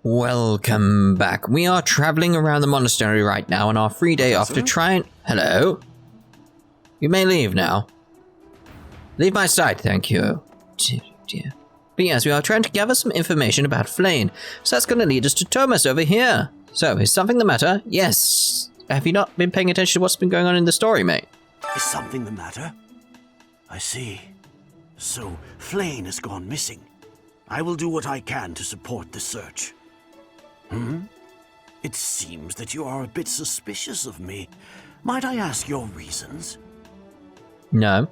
Welcome back. We are traveling around the monastery right now on our free day off to try and... Hello? You may leave now. Leave my side, thank you. Dear. But yes, we are trying to gather some information about Fódlan, so that's going to lead us to Thomas over here. So, is something the matter? Yes. Have you not been paying attention to what's been going on in the story, mate? Is something the matter? I see. So, Fódlan has gone missing. I will do what I can to support the search. It seems that you are a bit suspicious of me. Might I ask your reasons? No.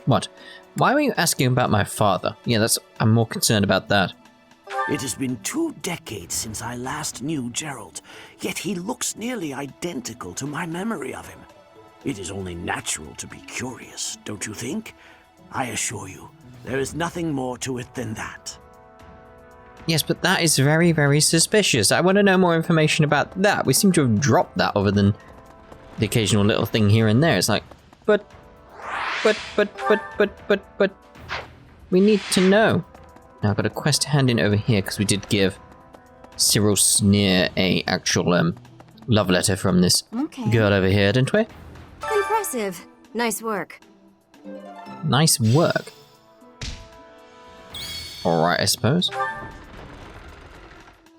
What? Why were you asking about my father? Yeah, I'm more concerned about that. It has been 2 decades since I last knew Gerald, yet he looks nearly identical to my memory of him. It is only natural to be curious, don't you think? I assure you, there is nothing more to it than that. Yes, but that is very, very suspicious. I want to know more information about that. We seem to have dropped that other than the occasional little thing here and there. It's like, but, we need to know. Now I've got a quest to hand in over here because we did give Cyril Sneer a actual love letter from this girl over here, didn't we? Impressive. Nice work. Nice work. Alright, I suppose.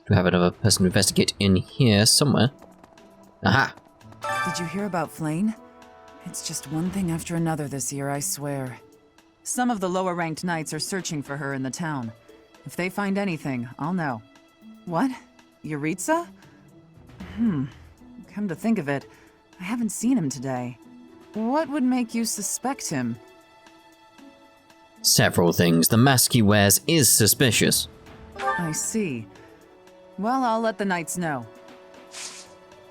Do we have another person to investigate in here somewhere? Aha! Did you hear about Fódlan? It's just one thing after another this year, I swear. Some of the lower-ranked knights are searching for her in the town. If they find anything, I'll know. What? Yuritsa? Come to think of it, I haven't seen him today. What would make you suspect him? Several things. The mask he wears is suspicious. I see. Well, I'll let the knights know.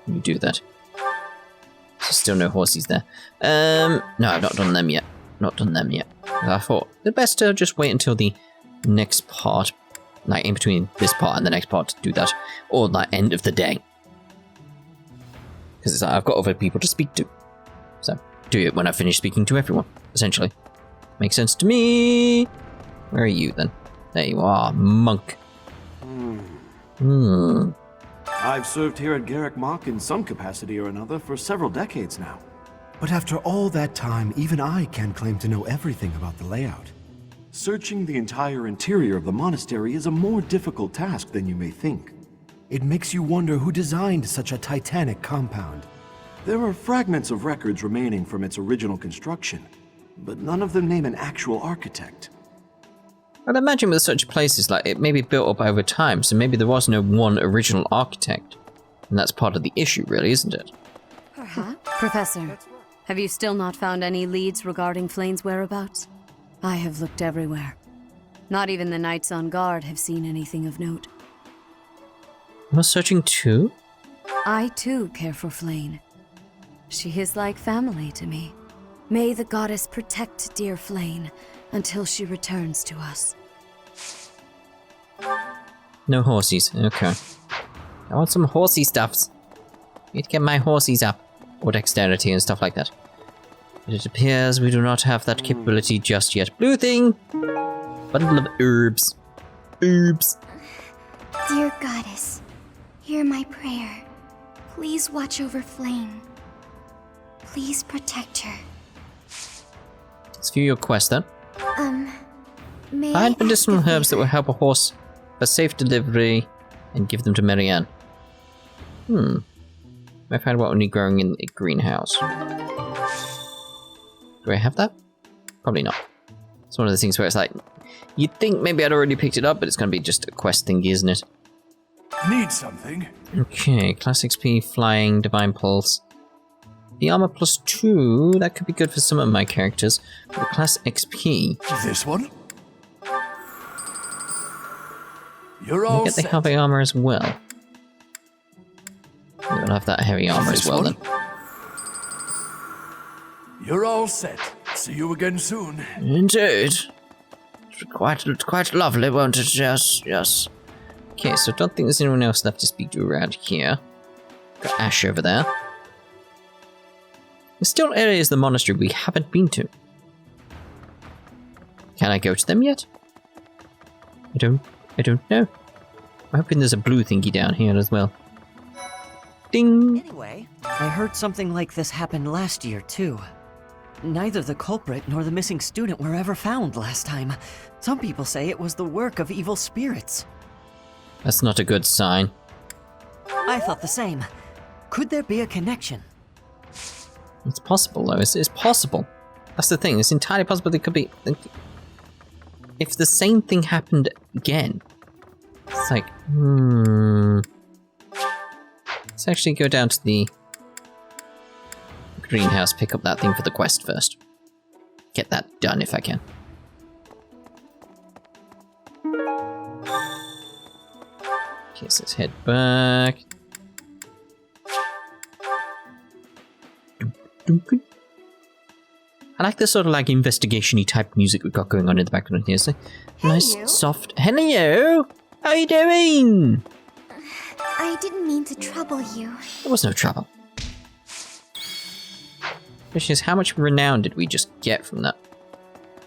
You do that. Still no horsies there. No, I've not done them yet. I thought the best to just wait until the next part, like in between this part and the next part, to do that, or like end of the day. Because it's like I've got other people to speak to, so do it when I finish speaking to everyone. Essentially, makes sense to me. Where are you then? There you are, monk. I've served here at Garegg Mach in some capacity or another for several decades now. But after all that time, even I can't claim to know everything about the layout. Searching the entire interior of the monastery is a more difficult task than you may think. It makes you wonder who designed such a titanic compound. There are fragments of records remaining from its original construction, but none of them name an actual architect. I'd imagine with such places, like, it may be built up over time, so maybe there was no one original architect. And that's part of the issue, really, isn't it? Professor, have you still not found any leads regarding Fódlan's whereabouts? I have looked everywhere. Not even the knights on guard have seen anything of note. You're searching too? I too care for Fódlan. She is like family to me. May the goddess protect dear Fódlan until she returns to us. No horsies, okay. I want some horsey stuffs. Need to get my horsies up. Or dexterity and stuff like that. But it appears we do not have that capability just yet. Blue thing! Bundle of herbs. Herbs. Dear goddess, hear my prayer. Please watch over Fódlan. Please protect her. Let's view your quest then. May Find I medicinal ask a herbs that will favor? help a horse for safe delivery and give them to Marianne. I find what we need growing in a greenhouse. Do I have that? Probably not. It's one of the things where it's like, you'd think maybe I'd already picked it up, but it's going to be just a quest thingy, isn't it? Need something? Okay, class XP, flying, divine pulse. The armor +2, that could be good for some of my characters. But class XP. This one? You're Can all I get the set. heavy armor as well? We'll have that heavy armor as This well one? then. You're all set. See you again soon. Indeed. Quite lovely, won't it? Yes. Okay, so I don't think there's anyone else left to speak to around here. Got Ash over there. There's still areas of the monastery we haven't been to. Can I go to them yet? I don't know. I'm hoping there's a blue thingy down here as well. Ding! Anyway, I heard something like this happened last year, too. Neither the culprit nor the missing student were ever found last time. Some people say it was the work of evil spirits. That's not a good sign. I thought the same. Could there be a connection? It's possible, though. It's possible. That's the thing. It's entirely possible there could be... If the same thing happened again, it's like, Let's actually go down to the greenhouse, pick up that thing for the quest first. Get that done if I can. Okay, so let's head back. I like the sort of like investigation-y type music we've got going on in the background here. So nice, soft. Hello! How are you doing? I didn't mean to trouble you. There was no trouble. Question is, how much renown did we just get from that?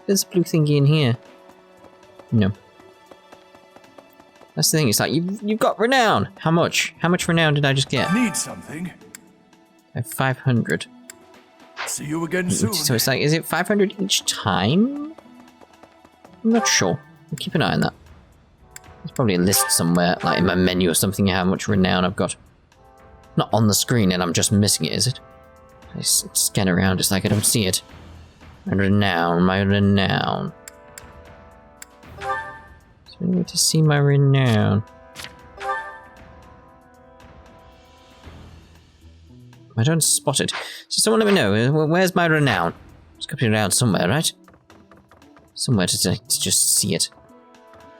There's a blue thingy in here. No. That's the thing, it's like, you've got renown! How much? How much renown did I just get? Need something? I have 500. See you again soon. So it's like, is it 500 each time? I'm not sure. I'll keep an eye on that. There's probably a list somewhere, like in my menu or something, how much renown I've got. Not on the screen and I'm just missing it, is it? I scan around, it's like I don't see it. My renown. Is there any way to see my renown? I don't spot it. So someone let me know, where's my renown? It's got to be around somewhere, right? Somewhere to just see it.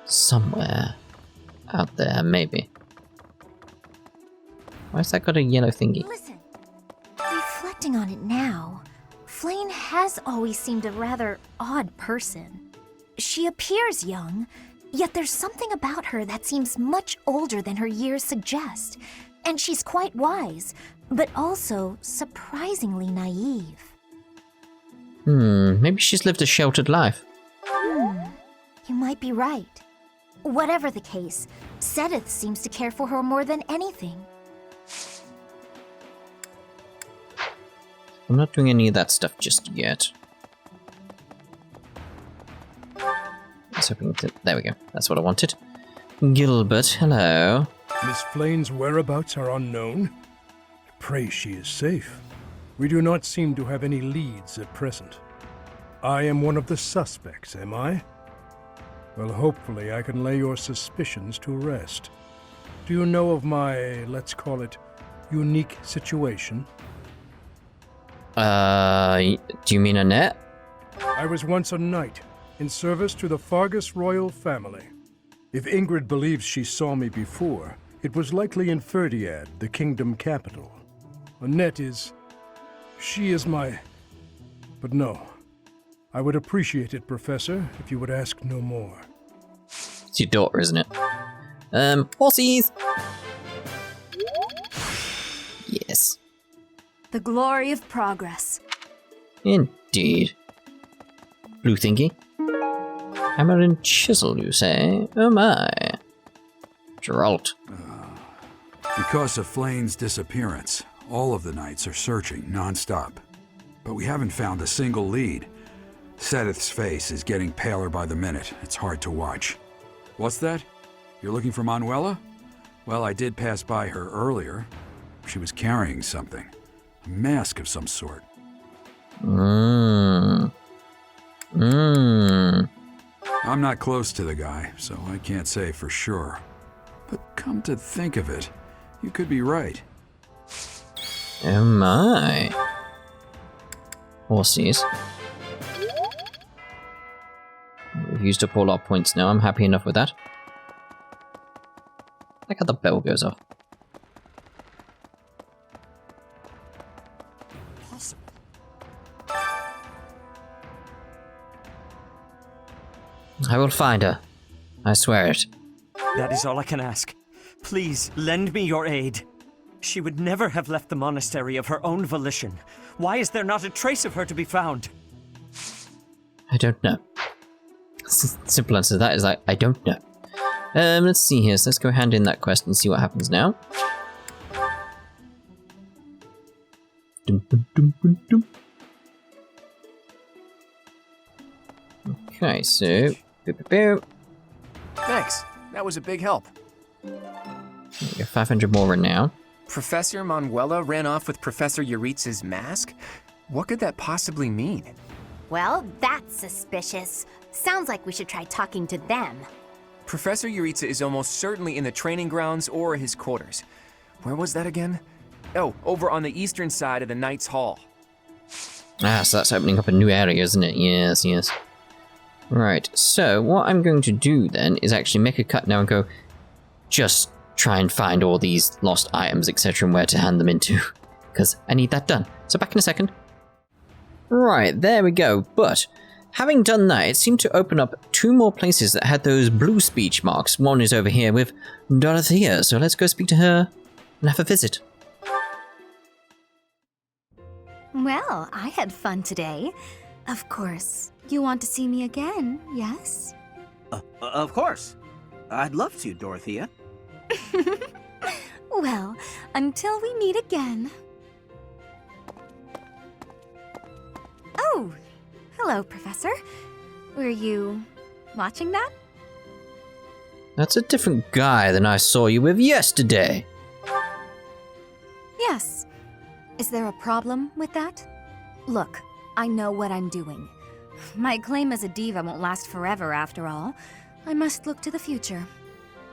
Somewhere. Out there, maybe. Why's that got a yellow thingy? Listen, reflecting on it now, Flayn has always seemed a rather odd person. She appears young, yet there's something about her that seems much older than her years suggest. And she's quite wise, but also surprisingly naive. Maybe she's lived a sheltered life. You might be right. Whatever the case, Sothis seems to care for her more than anything. I'm not doing any of that stuff just yet. I was hoping to... There we go. That's what I wanted. Gilbert, hello. Miss Flayn's whereabouts are unknown. Pray she is safe. We do not seem to have any leads at present. I am one of the suspects, am I? Well, hopefully I can lay your suspicions to rest. Do you know of my, let's call it, unique situation? Do you mean Annette? I was once a knight, in service to the Faerghus royal family. If Ingrid believes she saw me before, it was likely in Fódlan, the kingdom capital. Annette is... she is my... But no. I would appreciate it, Professor, if you would ask no more. It's your daughter, isn't it? Horsies! Yes. The glory of progress. Indeed. Blue thingy. Hammer and chisel, you say? Oh my. Geralt. Because of Flayn's disappearance, all of the knights are searching non-stop. But we haven't found a single lead. Sothis' face is getting paler by the minute. It's hard to watch. What's that? You're looking for Manuela? Well, I did pass by her earlier. She was carrying something. A mask of some sort. I'm not close to the guy, so I can't say for sure. But come to think of it, you could be right. Oh my. Horsies. We've used up all our points now. I'm happy enough with that. I like how the bell goes off. I will find her. I swear it. That is all I can ask. Please, lend me your aid. She would never have left the monastery of her own volition. Why is there not a trace of her to be found? I don't know. Simple answer to that is like, I don't know. Let's see here. So let's go hand in that quest and see what happens now. Dum, dum, dum, dum, dum. Okay, so... Boop, boop, boop. Thanks. That was a big help. We got 500 more right now. Professor Manuela ran off with Professor Yuritz's mask? What could that possibly mean? Well, that's suspicious. Sounds like we should try talking to them. Professor Yuritsa is almost certainly in the training grounds or his quarters. Where was that again? Oh, over on the eastern side of the Knight's Hall. Ah, so that's opening up a new area, isn't it? Yes, yes. Right, so what I'm going to do then is actually make a cut now and go just try and find all these lost items, etc., and where to hand them into, because I need that done. So back in a second. Right, there we go. But having done that, it seemed to open up 2 more places that had those blue speech marks. One is over here with Dorothea, so let's go speak to her and have a visit. Well, I had fun today. Of course, you want to see me again, yes? Of course. I'd love to, Dorothea. Well, until we meet again. Oh, hello, Professor. Were you watching that? That's a different guy than I saw you with yesterday. Yes. Is there a problem with that? Look, I know what I'm doing. My claim as a diva won't last forever, after all. I must look to the future.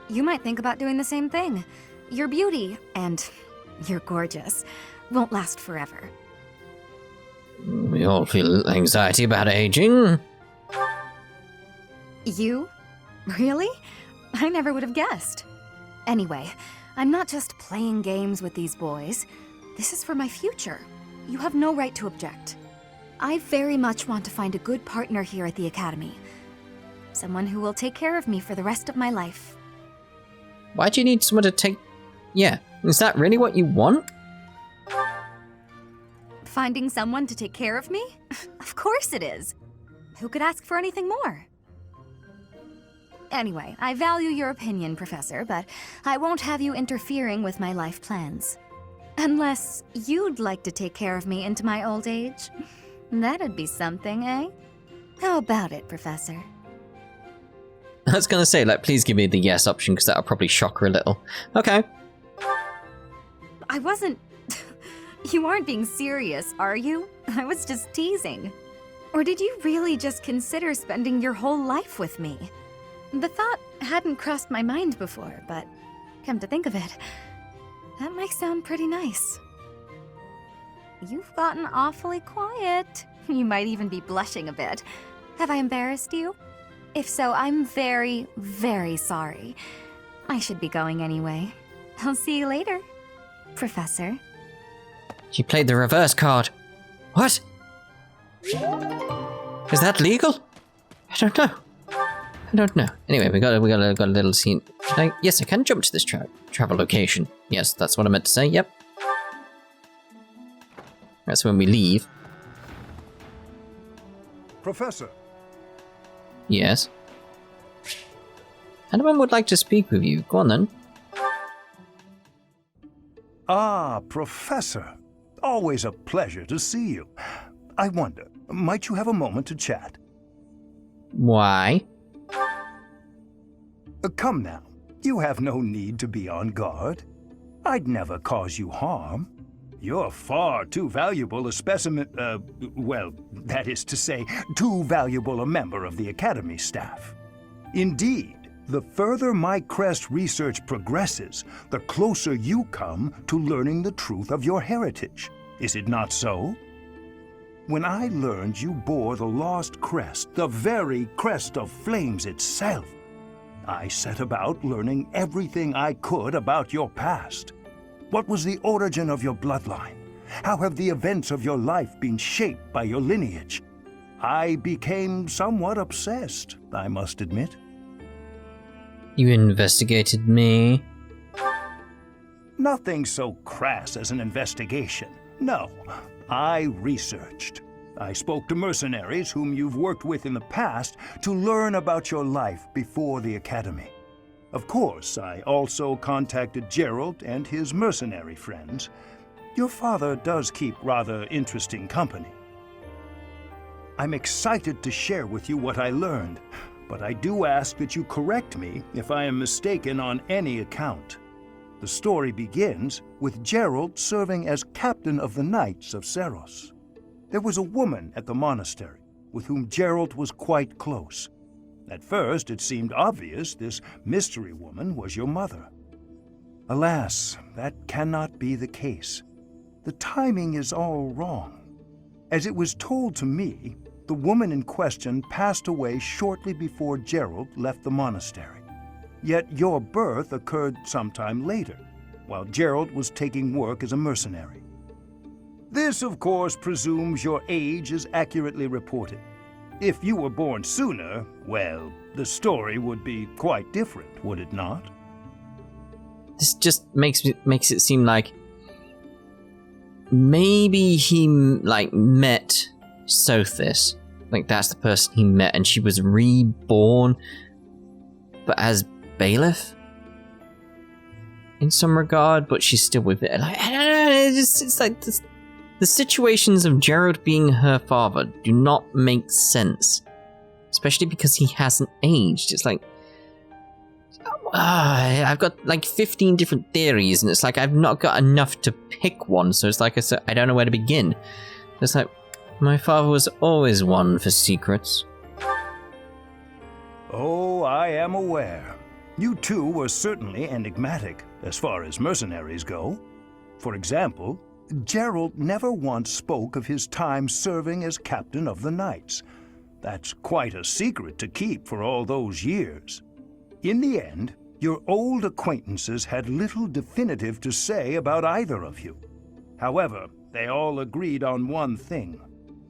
You might think about doing the same thing. Your beauty, and you're gorgeous, won't last forever. We all feel anxiety about aging. You? Really? I never would have guessed. Anyway, I'm not just playing games with these boys. This is for my future. You have no right to object. I very much want to find a good partner here at the Academy. Someone who will take care of me for the rest of my life. Why do you need someone to take... Yeah, is that really what you want? Finding someone to take care of me? Of course it is. Who could ask for anything more? Anyway, I value your opinion, Professor, but I won't have you interfering with my life plans. Unless you'd like to take care of me into my old age. That'd be something, eh? How about it, Professor? I was going to say, like, please give me the yes option, because that'll probably shock her a little. Okay. I wasn't... You aren't being serious, are you? I was just teasing. Or did you really just consider spending your whole life with me? The thought hadn't crossed my mind before, but come to think of it, that might sound pretty nice. You've gotten awfully quiet. You might even be blushing a bit. Have I embarrassed you? If so, I'm very, very sorry. I should be going anyway. I'll see you later, Professor. She played the reverse card. What? Is that legal? I don't know. Anyway, we got a little scene. Yes, I can jump to this travel location. Yes, that's what I meant to say. Yep. That's when we leave. Professor. Yes. Anyone would like to speak with you. Go on then. Ah, Professor. Always a pleasure to see you. I wonder, might you have a moment to chat? Why? Come now. You have no need to be on guard. I'd never cause you harm. You're far too valuable a specimen, well, that is to say, too valuable a member of the Academy staff. Indeed, the further my crest research progresses, the closer you come to learning the truth of your heritage. Is it not so? When I learned you bore the lost crest, the very crest of flames itself, I set about learning everything I could about your past. What was the origin of your bloodline? How have the events of your life been shaped by your lineage? I became somewhat obsessed, I must admit. You investigated me? Nothing so crass as an investigation. No, I researched. I spoke to mercenaries whom you've worked with in the past to learn about your life before the Academy. Of course, I also contacted Gerald and his mercenary friends. Your father does keep rather interesting company. I'm excited to share with you what I learned, but I do ask that you correct me if I am mistaken on any account. The story begins with Gerald serving as captain of the Knights of Faerghus. There was a woman at the monastery with whom Gerald was quite close. At first, it seemed obvious this mystery woman was your mother. Alas, that cannot be the case. The timing is all wrong. As it was told to me, the woman in question passed away shortly before Gerald left the monastery. Yet your birth occurred sometime later, while Gerald was taking work as a mercenary. This, of course, presumes your age is accurately reported. If you were born sooner, well, the story would be quite different, would it not? This just makes it seem like maybe he met Sothis. Like that's the person he met, and she was reborn, but as Byleth in some regard, but she's still with it. Like, I don't know. It's like this, the situations of Gerald being her father do not make sense, especially because he hasn't aged. It's like I've got like 15 different theories, and it's like I've not got enough to pick one. So it's like I don't know where to begin. It's like my father was always one for secrets. Oh, I am aware. You two were certainly enigmatic as far as mercenaries go. For example, Gerald never once spoke of his time serving as captain of the Knights. That's quite a secret to keep for all those years. In the end, your old acquaintances had little definitive to say about either of you. However, they all agreed on one thing.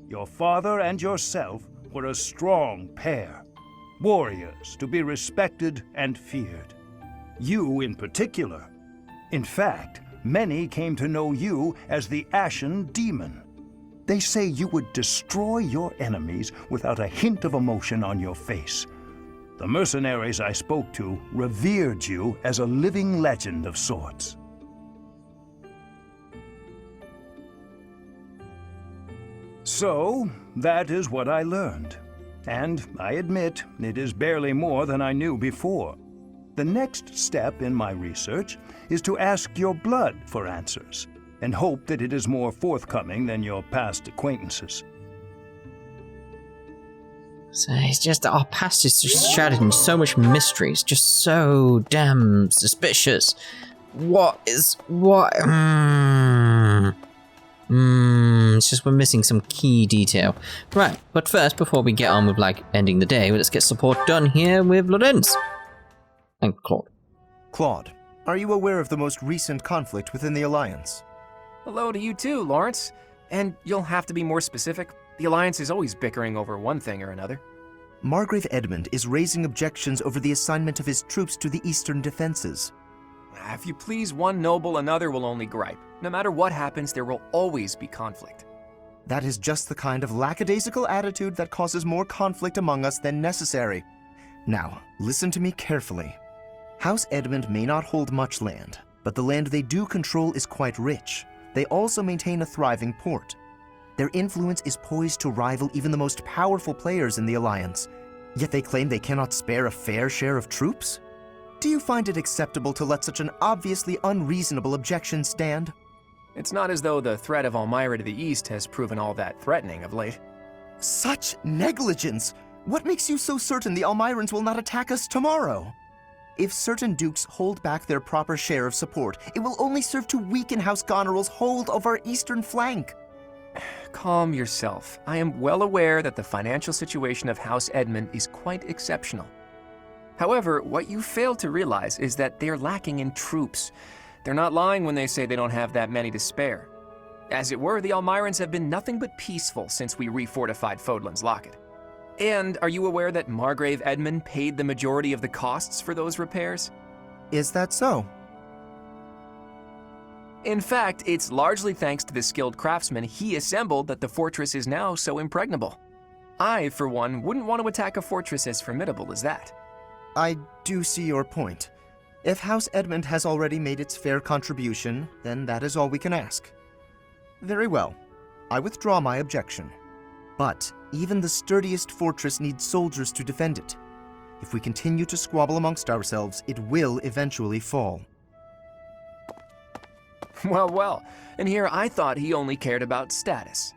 Your father and yourself were a strong pair, warriors to be respected and feared. You in particular. In fact, many came to know you as the Ashen Demon. They say you would destroy your enemies without a hint of emotion on your face. The mercenaries I spoke to revered you as a living legend of sorts. So, that is what I learned. And I admit, it is barely more than I knew before. The next step in my research is to ask your blood for answers, and hope that it is more forthcoming than your past acquaintances. So it's just our past is just shrouded in so much mystery. It's just so damn suspicious. It's just we're missing some key detail. Right, but first, before we get on with ending the day, let's get support done here with Lorenz and Claude. Claude, are you aware of the most recent conflict within the Alliance? Hello to you too, Lawrence. And you'll have to be more specific. The Alliance is always bickering over one thing or another. Margrave Edmund is raising objections over the assignment of his troops to the eastern defenses. If you please one noble, another will only gripe. No matter what happens, there will always be conflict. That is just the kind of lackadaisical attitude that causes more conflict among us than necessary. Now, listen to me carefully. House Edmund may not hold much land, but the land they do control is quite rich. They also maintain a thriving port. Their influence is poised to rival even the most powerful players in the Alliance, yet they claim they cannot spare a fair share of troops? Do you find it acceptable to let such an obviously unreasonable objection stand? It's not as though the threat of Elmira to the east has proven all that threatening of late. Such negligence! What makes you so certain the Elmirans will not attack us tomorrow? If certain dukes hold back their proper share of support, it will only serve to weaken House Goneril's hold of our eastern flank. Calm yourself. I am well aware that the financial situation of House Edmund is quite exceptional. However, what you fail to realize is that they're lacking in troops. They're not lying when they say they don't have that many to spare. As it were, the Elmirans have been nothing but peaceful since we refortified Fódlan's locket. And are you aware that Margrave Edmund paid the majority of the costs for those repairs? Is that so? In fact, it's largely thanks to the skilled craftsmen he assembled that the fortress is now so impregnable. I, for one, wouldn't want to attack a fortress as formidable as that. I do see your point. If House Edmund has already made its fair contribution, then that is all we can ask. Very well. I withdraw my objection. But even the sturdiest fortress needs soldiers to defend it. If we continue to squabble amongst ourselves, it will eventually fall. Well, and here I thought he only cared about status.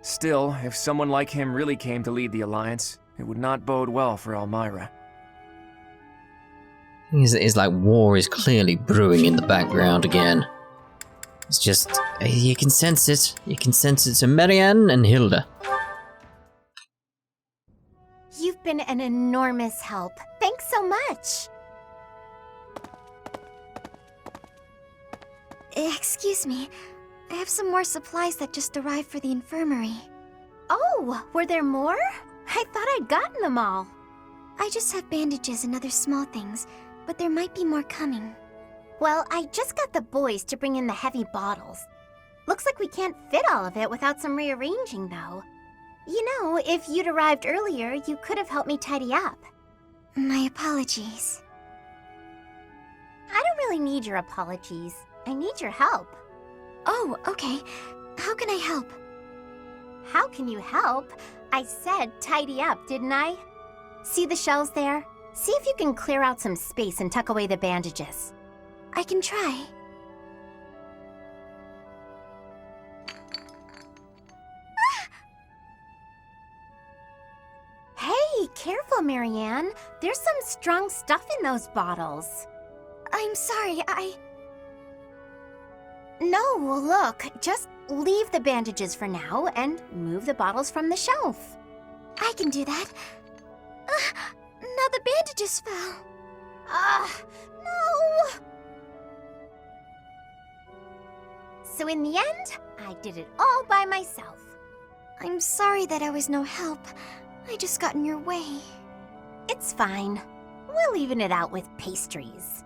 Still, if someone like him really came to lead the Alliance, it would not bode well for Elmira. It's like war is clearly brewing in the background again. It's just, you can sense it. You can sense it. So Marianne and Hilda. You've been an enormous help. Thanks so much. Excuse me. I have some more supplies that just arrived for the infirmary. Oh, were there more? I thought I'd gotten them all. I just have bandages and other small things, but there might be more coming. Well, I just got the boys to bring in the heavy bottles. Looks like we can't fit all of it without some rearranging, though. You know, if you'd arrived earlier, you could have helped me tidy up. My apologies. I don't really need your apologies. I need your help. Oh, okay. How can I help? How can you help? I said tidy up, didn't I? See the shelves there? See if you can clear out some space and tuck away the bandages. I can try. Hey, careful, Marianne. There's some strong stuff in those bottles. I'm sorry, No, look, just leave the bandages for now and move the bottles from the shelf. I can do that. Now the bandages fell. No! So in the end, I did it all by myself. I'm sorry that I was no help. I just got in your way. It's fine. We'll even it out with pastries.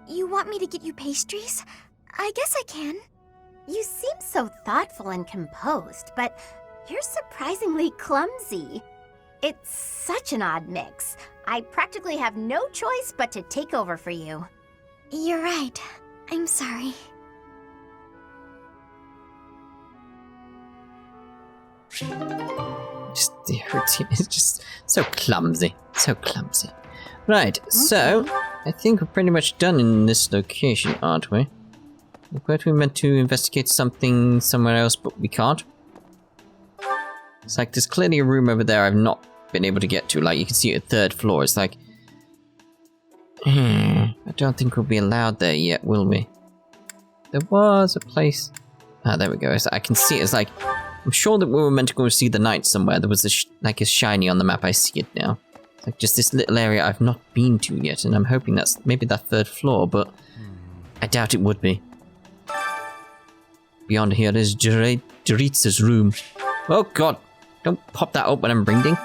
You want me to get you pastries? I guess I can. You seem so thoughtful and composed, but you're surprisingly clumsy. It's such an odd mix. I practically have no choice but to take over for you. You're right. I'm sorry. It's just so clumsy. So clumsy. Right, so I think we're pretty much done in this location, aren't we? But we meant to investigate something somewhere else, but we can't. It's like there's clearly a room over there I've not been able to get to. Like you can see at the 3rd floor. It's like, I don't think we'll be allowed there yet, will we? There was a place. Ah, there we go. So I can see it. It's like, I'm sure that we were meant to go see the knight somewhere. There was like a shiny on the map. I see it now. It's like just this little area I've not been to yet, and I'm hoping that's maybe that 3rd floor, but I doubt it would be. Beyond here is Jaritz's room. Oh god, don't pop that up when I'm reading.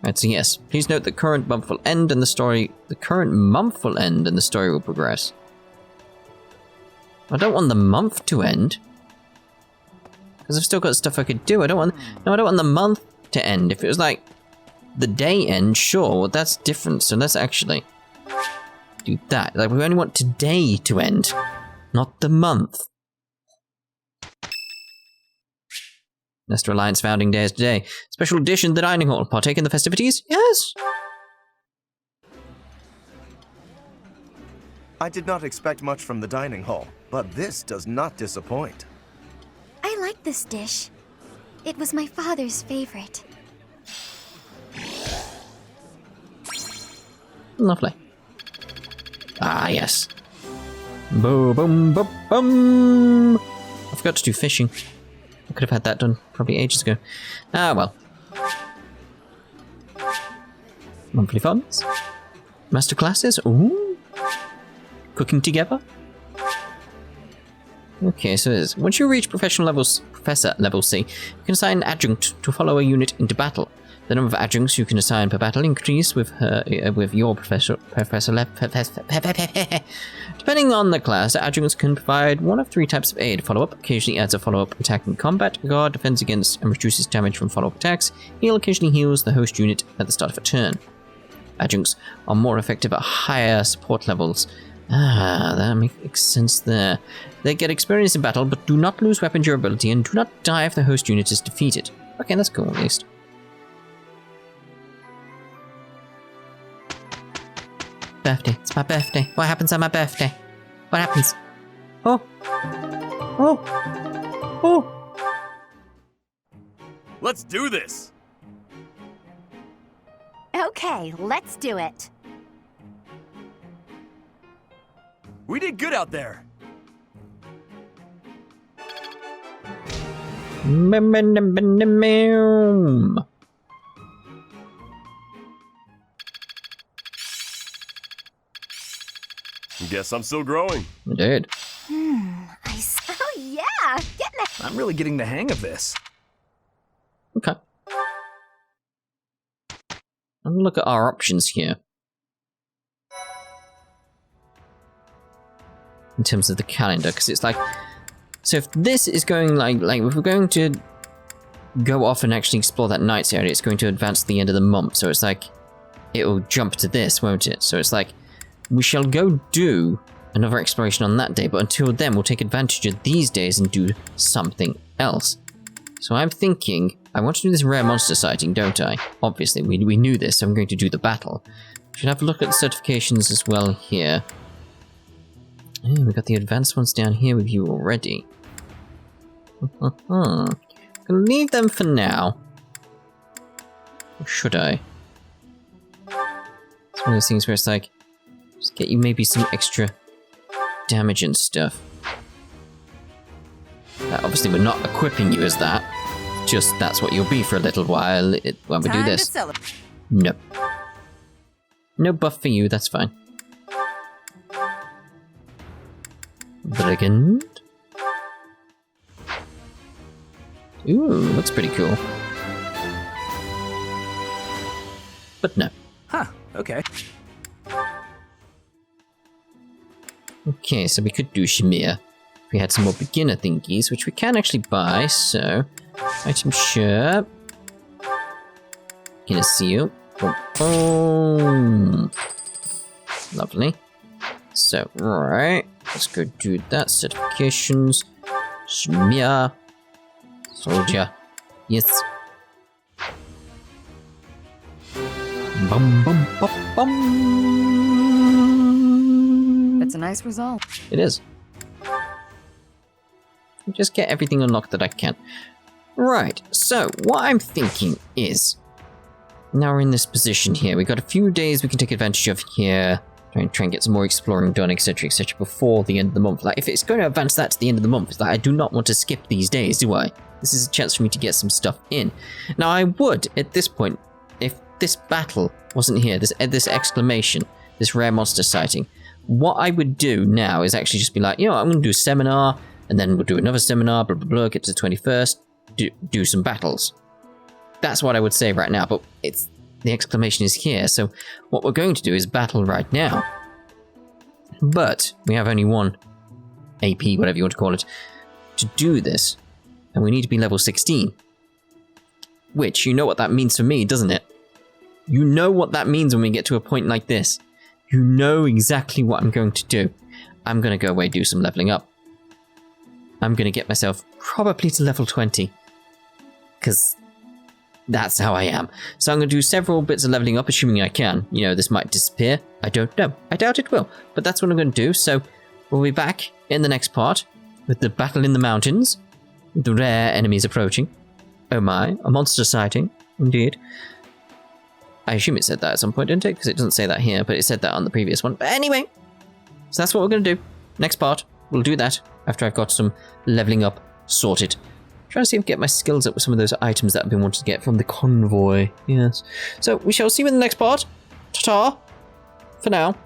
Right, so yes, please note the current month will end and the story will progress. I don't want the month to end. Because I've still got stuff I could do. I don't want the month to end. If it was like the day end, sure, well that's different. So let's actually do that. Like we only want today to end, not the month. Leicester Alliance founding day is today. Special edition, the dining hall. Partake in the festivities? Yes. I did not expect much from the dining hall, but this does not disappoint. I like this dish. It was my father's favorite. Lovely. Ah, yes. Boom, boom, boom, boom. I forgot to do fishing. I could have had that done probably ages ago. Ah, well. Monthly funds. Masterclasses. Ooh. Cooking together. Okay, so it is. Once you reach professor level C, you can assign an adjunct to follow a unit into battle. The number of adjuncts you can assign per battle increase with your professor level. Depending on the class, adjuncts can provide one of 3 types of aid. Follow-up occasionally adds a follow-up attack in combat. Guard defends against and reduces damage from follow-up attacks. Heal occasionally heals the host unit at the start of a turn. adjuncts are more effective at higher support levels. Ah, that makes sense there. They get experience in battle, but do not lose weapon durability and do not die if the host unit is defeated. Okay, that's cool at least. Birthday. It's my birthday. What happens on my birthday? What happens? Oh. Oh. Oh. Let's do this. Okay, let's do it. We did good out there. Guess I'm still growing. I did. Oh yeah, getting it. I'm really getting the hang of this. Okay. I'm gonna look at our options here. In terms of the calendar, because it's like, so if this is going like if we're going to go off and actually explore that Knights area, it's going to advance to the end of the month. So it's like, it'll jump to this, won't it? So it's like, we shall go do another exploration on that day, but until then we'll take advantage of these days and do something else. So I'm thinking, I want to do this rare monster sighting, don't I? Obviously, we knew this, so I'm going to do the battle. Should have a look at the certifications as well here. Yeah, we got the advanced ones down here with you already. Gonna leave them for now. Or should I? It's one of those things where it's like, just get you maybe some extra damage and stuff. Obviously, we're not equipping you as that. Just that's what you'll be for a little while when we do this. No. No buff for you, that's fine. Brigand. Ooh, looks pretty cool. But no. Huh, okay. Okay, so we could do Shamir. If we had some more beginner thingies, which we can actually buy, so... Item shop. Gonna see you. Boom, boom. Lovely. So, right. Let's go do that. Certifications. Shamir. Soldier. Yes. Bum, bum, bum, bum. It's a nice result. It is. Just get everything unlocked that I can. Right, so what I'm thinking is, now we're in this position here, we've got a few days we can take advantage of here, try and get some more exploring done, etc, etc, before the end of the month. Like, if it's going to advance that to the end of the month, it's like, I do not want to skip these days, do I? This is a chance for me to get some stuff in. Now, I would, at this point, if this battle wasn't here, this exclamation, this rare monster sighting, what I would do now is actually just be like, you know, I'm going to do a seminar, and then we'll do another seminar, blah, blah, blah, get to the 21st, do some battles. That's what I would say right now, but it's the exclamation is here, so what we're going to do is battle right now. But we have only one AP, whatever you want to call it, to do this, and we need to be level 16. Which, you know what that means for me, doesn't it? You know what that means when we get to a point like this. You know exactly what I'm going to do. I'm going to go away, do some leveling up. I'm going to get myself probably to level 20. Because that's how I am. So I'm going to do several bits of leveling up, assuming I can. You know, this might disappear. I don't know. I doubt it will. But that's what I'm going to do. So we'll be back in the next part with the battle in the mountains. With the rare enemies approaching. Oh my, a monster sighting. Indeed. I assume it said that at some point, didn't it? Because it doesn't say that here, but it said that on the previous one. But anyway, so that's what we're going to do. Next part, we'll do that after I've got some leveling up sorted. Trying to see if I can get my skills up with some of those items that I've been wanting to get from the convoy. Yes. So we shall see you in the next part. Ta-ta. For now.